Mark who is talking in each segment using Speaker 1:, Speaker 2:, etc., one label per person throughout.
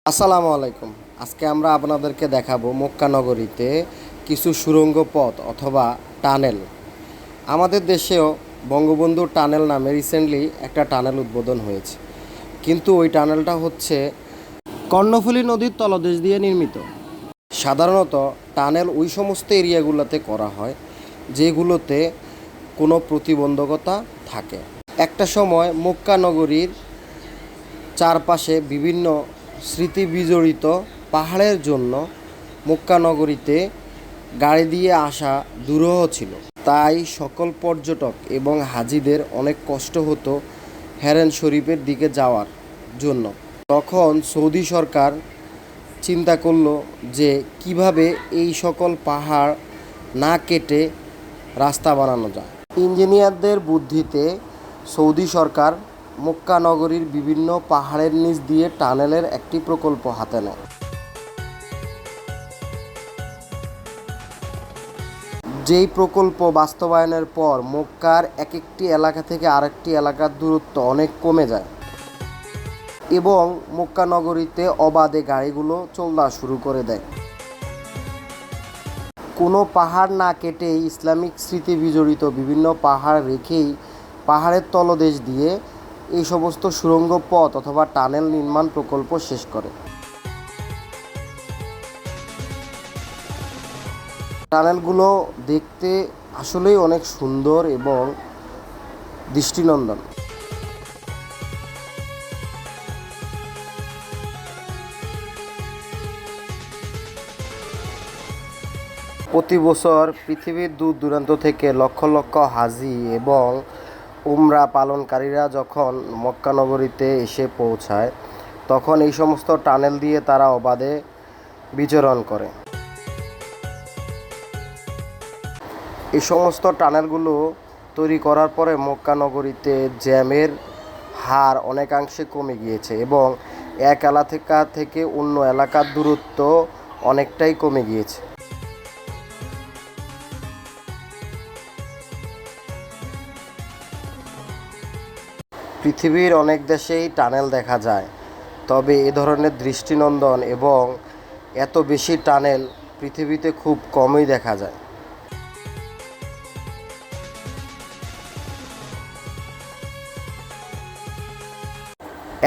Speaker 1: আসসালামু আলাইকুম। আজকে আমরা আপনাদেরকে দেখাবো মক্কা নগরীতে কিছু সুড়ঙ্গ পথ অথবা টানেল। আমাদের দেশেও বঙ্গবন্ধু টানেল নামে রিসেন্টলি একটা টানেল উদ্বোধন হয়েছে, কিন্তু ওই টানেলটা হচ্ছে কর্ণফুলী নদীর তলদেশ দিয়ে নির্মিত। সাধারণত টানেল ওই সমস্ত এরিয়াগুলোতে করা হয় যেগুলোতে কোনো প্রতিবন্ধকতা থাকে। একটা সময় মক্কা নগরীর চারপাশে বিভিন্ন স্মৃতি বিজড়িত পাহাড়ের জন্য মক্কা নগরীতে গাড়ি দিয়ে আসা দুরূহ ছিল। তাই সকল পর্যটক এবং হাজিদের অনেক কষ্ট হতো হেরেন শরীফের দিকে যাওয়ার জন্য। তখন সৌদি সরকার চিন্তা করলো যে কিভাবে এই সকল পাহাড় না কেটে রাস্তা বানানো যায়। ইঞ্জিনিয়ারদের বুদ্ধিতে সৌদি সরকার মক্কা নগরীর বিভিন্ন পাহাড়ের নিচ দিয়ে টানেলের একটি প্রকল্প হাতে নেয়। যেই প্রকল্প বাস্তবায়নের পর মক্কার এক একটি এলাকা থেকে আরেকটি এলাকার দূরত্ব অনেক কমে যায় এবং মক্কা নগরীতে অবাধে গাড়িগুলো চলতে শুরু করে দেয়। কোনো পাহাড় না কেটেই ইসলামিক স্মৃতি বিজড়িত বিভিন্ন পাহাড় রেখেই পাহাড়ের তলদেশ দিয়ে এই সমস্ত সুড়ঙ্গ পথ অথবা টানেল নির্মাণ প্রকল্প শেষ করে। টানেলগুলো দেখতে আসলেই অনেক সুন্দর এবং দৃষ্টিনন্দন। প্রতি বছর পৃথিবীর দূর দূরান্ত থেকে লক্ষ লক্ষ হাজি এবং উমরা পালনকারীরা যখন মক্কা নগরীতে এসে পৌঁছায়, তখন এই সমস্ত টানেল দিয়ে তারা অবাধে বিচরণ করে। এই সমস্ত টানেলগুলো তৈরি করার পরে মক্কা নগরীতে জ্যামের হার অনেকাংশে কমে গিয়েছে এবং এক এলাকা থেকে অন্য এলাকার দূরত্ব অনেকটাই কমে গিয়েছে। পৃথিবীর অনেক দেশেই টানেল দেখা যায়, তবে এ ধরনের দৃষ্টিনন্দন এবং এত বেশি টানেল পৃথিবীতে খুব কমই দেখা যায়।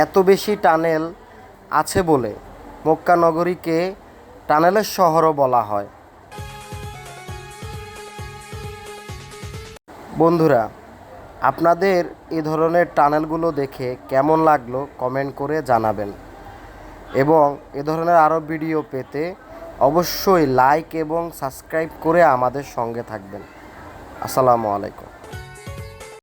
Speaker 1: এত বেশি টানেল আছে বলে মক্কা নগরীকে টানেলের শহরও বলা হয়। বন্ধুরা, আপনাদের এ ধরনের টানেলগুলো দেখে কেমন লাগলো কমেন্ট করে জানাবেন এবং এ ধরনের আরও ভিডিও পেতে অবশ্যই লাইক এবং সাবস্ক্রাইব করে আমাদের সঙ্গে থাকবেন। আসসালামু আলাইকুম।